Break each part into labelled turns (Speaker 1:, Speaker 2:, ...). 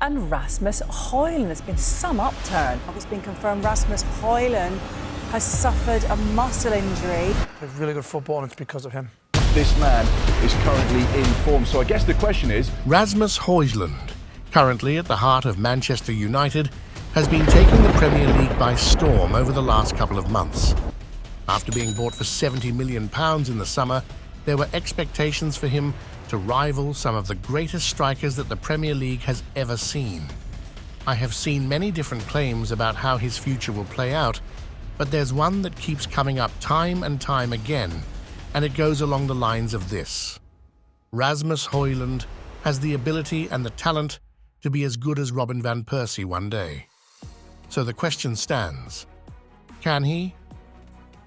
Speaker 1: and Rasmus Hojlund. There's been some upturn. It's been confirmed Rasmus Hojlund has suffered a muscle injury.
Speaker 2: They're really good football, and it's because of him.
Speaker 3: This man is currently in form, so I guess the question is...
Speaker 4: Rasmus Hojlund, currently at the heart of Manchester United, has been taking the Premier League by storm over the last couple of months. After being bought for £70 million in the summer, there were expectations for him to rival some of the greatest strikers that the Premier League has ever seen. I have seen many different claims about how his future will play out, but there's one that keeps coming up time and time again, and it goes along the lines of this. Rasmus Hojlund has the ability and the talent to be as good as Robin van Persie one day. So the question stands, can he?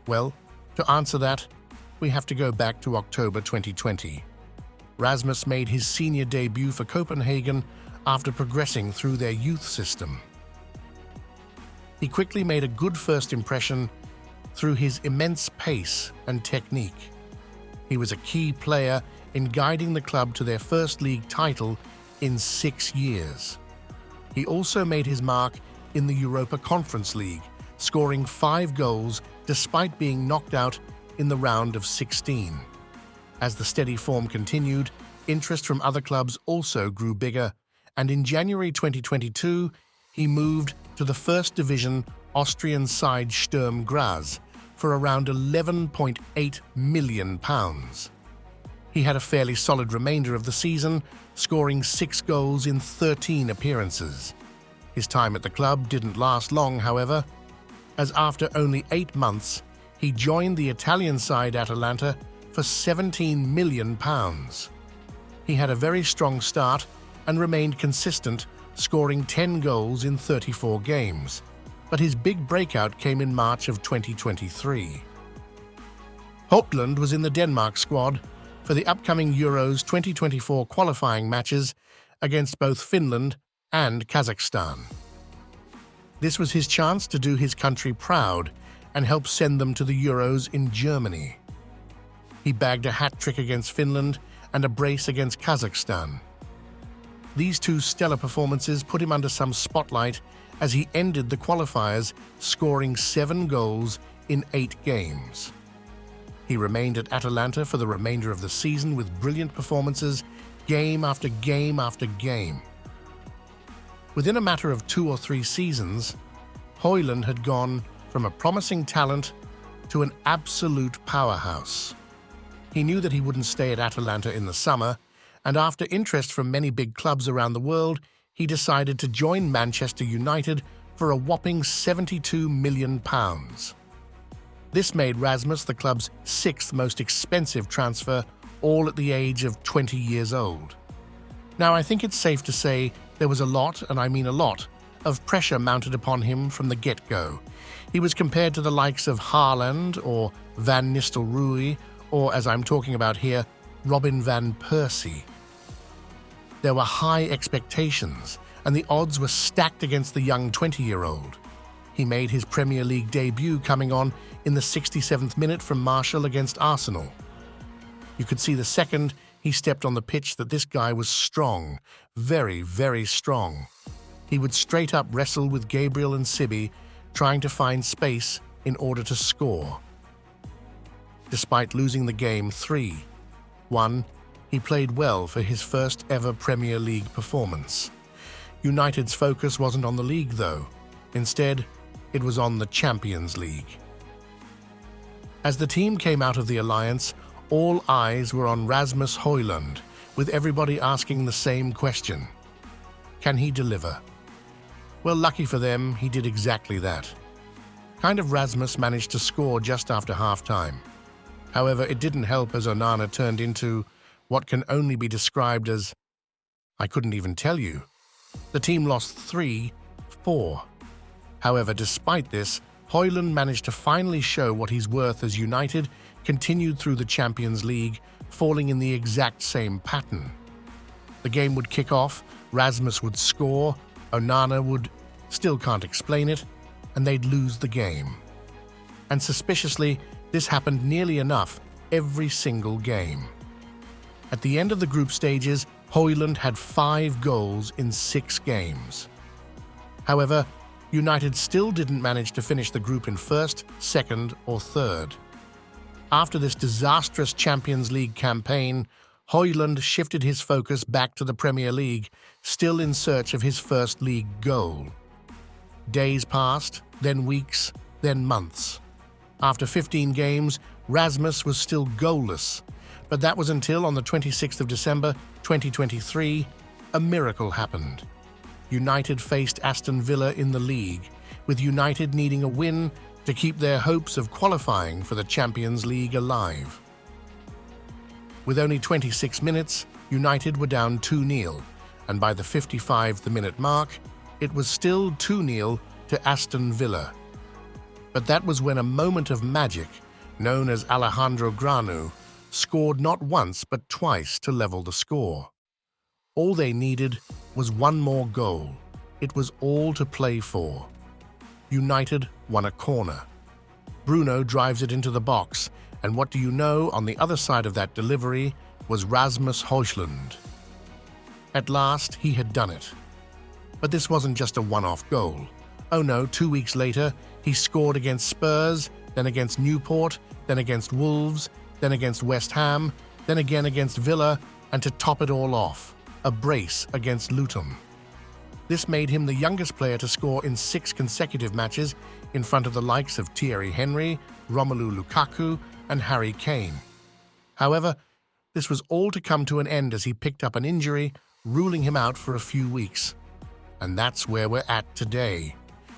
Speaker 4: Well, to answer that, we have to go back to October 2020. Rasmus made his senior debut for Copenhagen after progressing through their youth system. He quickly made a good first impression through his immense pace and technique. He was a key player in guiding the club to their first league title in 6 years. He also made his mark in the Europa Conference League, scoring 5 goals despite being knocked out in the round of 16. As the steady form continued, interest from other clubs also grew bigger, and in January 2022, he moved to the first division Austrian side Sturm Graz for around £11.8 million. He had a fairly solid remainder of the season, scoring 6 goals in 13 appearances. His time at the club didn't last long, however, as after only 8 months, he joined the Italian side Atalanta for £17 million. He had a very strong start and remained consistent, scoring 10 goals in 34 games, but his big breakout came in March of 2023. Hojlund was in the Denmark squad for the upcoming Euros 2024 qualifying matches against both Finland and Kazakhstan. This was his chance to do his country proud and help send them to the Euros in Germany. He bagged a hat-trick against Finland and a brace against Kazakhstan. These 2 stellar performances put him under some spotlight as he ended the qualifiers, scoring 7 goals in 8 games. He remained at Atalanta for the remainder of the season with brilliant performances, game after game after game. Within a matter of 2 or 3 seasons, Hojlund had gone from a promising talent to an absolute powerhouse. He knew that he wouldn't stay at Atalanta in the summer, and after interest from many big clubs around the world, he decided to join Manchester United for a whopping £72 million. This made Rasmus the club's 6th most expensive transfer, all at the age of 20 years old. Now, I think it's safe to say there was a lot, and I mean a lot, of pressure mounted upon him from the get-go. He was compared to the likes of Haaland or Van Nistelrooy, or, as I'm talking about here, Robin van Persie. There were high expectations, and the odds were stacked against the young 20-year-old. He made his Premier League debut coming on in the 67th minute from Martial against Arsenal. You could see the second he stepped on the pitch that this guy was strong, very, very strong. He would straight up wrestle with Gabriel and Sibi, trying to find space in order to score. Despite losing the game 3-1, he played well for his first ever Premier League performance. United's focus wasn't on the league, though. Instead, it was on the Champions League. As the team came out of the alliance, all eyes were on Rasmus Hojlund, with everybody asking the same question. Can he deliver? Well, lucky for them, he did exactly that. Rasmus managed to score just after half-time. However, it didn't help as Onana turned into what can only be described as, I couldn't even tell you. The team lost 3-4. However, despite this, Hojlund managed to finally show what he's worth as United continued through the Champions League, falling in the exact same pattern. The game would kick off, Rasmus would score, Onana would, still can't explain it, and they'd lose the game. And suspiciously, this happened nearly enough every single game. At the end of the group stages, Hojlund had 5 goals in 6 games. However, United still didn't manage to finish the group in first, second, or third. After this disastrous Champions League campaign, Hojlund shifted his focus back to the Premier League, still in search of his first league goal. Days passed, then weeks, then months. After 15 games, Rasmus was still goalless, but that was until on the 26th of December 2023, a miracle happened. United faced Aston Villa in the league, with United needing a win to keep their hopes of qualifying for the Champions League alive. With only 26 minutes, United were down 2-0, and by the 55th minute mark, it was still 2-0 to Aston Villa. But that was when a moment of magic, known as Alejandro Granu, scored not once but twice to level the score. All they needed was one more goal. It was all to play for. United won a corner. Bruno drives it into the box, and what do you know, on the other side of that delivery was Rasmus Hojlund. At last, he had done it. But this wasn't just a one-off goal. Oh no, 2 weeks later, he scored against Spurs, then against Newport, then against Wolves, then against West Ham, then again against Villa, and to top it all off, a brace against Luton. This made him the youngest player to score in 6 consecutive matches in front of the likes of Thierry Henry, Romelu Lukaku, and Harry Kane. However, this was all to come to an end as he picked up an injury, ruling him out for a few weeks. And that's where we're at today.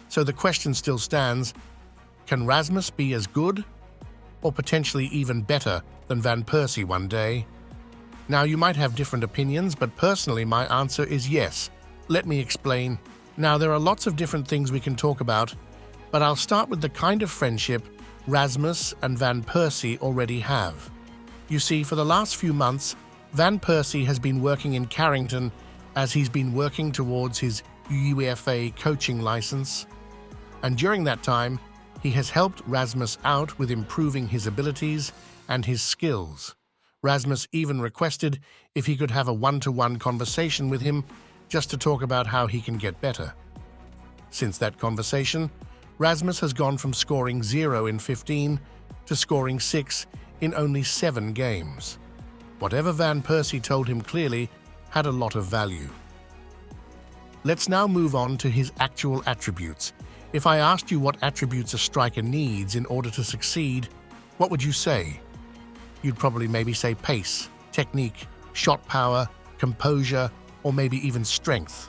Speaker 4: So the question still stands, can Rasmus be as good or potentially even better than Van Persie one day? Now, you might have different opinions, but personally my answer is yes. Let me explain. Now, there are lots of different things we can talk about, but I'll start with the kind of friendship Rasmus and Van Persie already have. You see, for the last few months, Van Persie has been working in Carrington as he's been working towards his UEFA coaching license. And during that time, he has helped Rasmus out with improving his abilities and his skills. Rasmus even requested if he could have a one-to-one conversation with him just to talk about how he can get better. Since that conversation, Rasmus has gone from scoring 0 in 15 to scoring 6 in only 7 games. Whatever Van Persie told him clearly had a lot of value. Let's now move on to his actual attributes. If I asked you what attributes a striker needs in order to succeed, what would you say? You'd probably maybe say pace, technique, shot power, composure, or maybe even strength.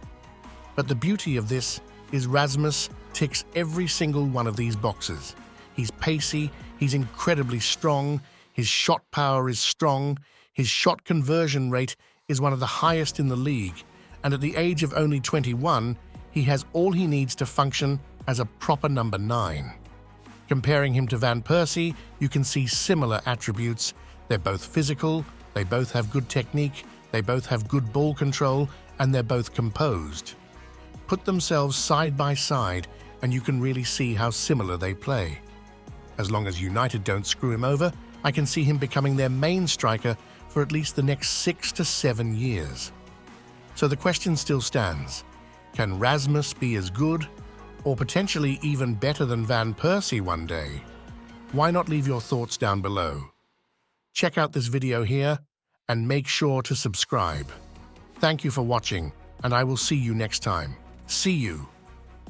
Speaker 4: But the beauty of this is Rasmus ticks every single one of these boxes. He's pacey, he's incredibly strong, his shot power is strong, his shot conversion rate is one of the highest in the league, and at the age of only 21, he has all he needs to function as a proper number 9. Comparing him to Van Persie, you can see similar attributes. They're both physical, they both have good technique, they both have good ball control, and they're both composed. Put themselves side by side, and you can really see how similar they play. As long as United don't screw him over, I can see him becoming their main striker for at least the next 6 to 7 years. So the question still stands, can Rasmus be as good or potentially even better than Van Persie one day? Why not leave your thoughts down below? Check out this video here and make sure to subscribe. Thank you for watching, and I will see you next time. See you.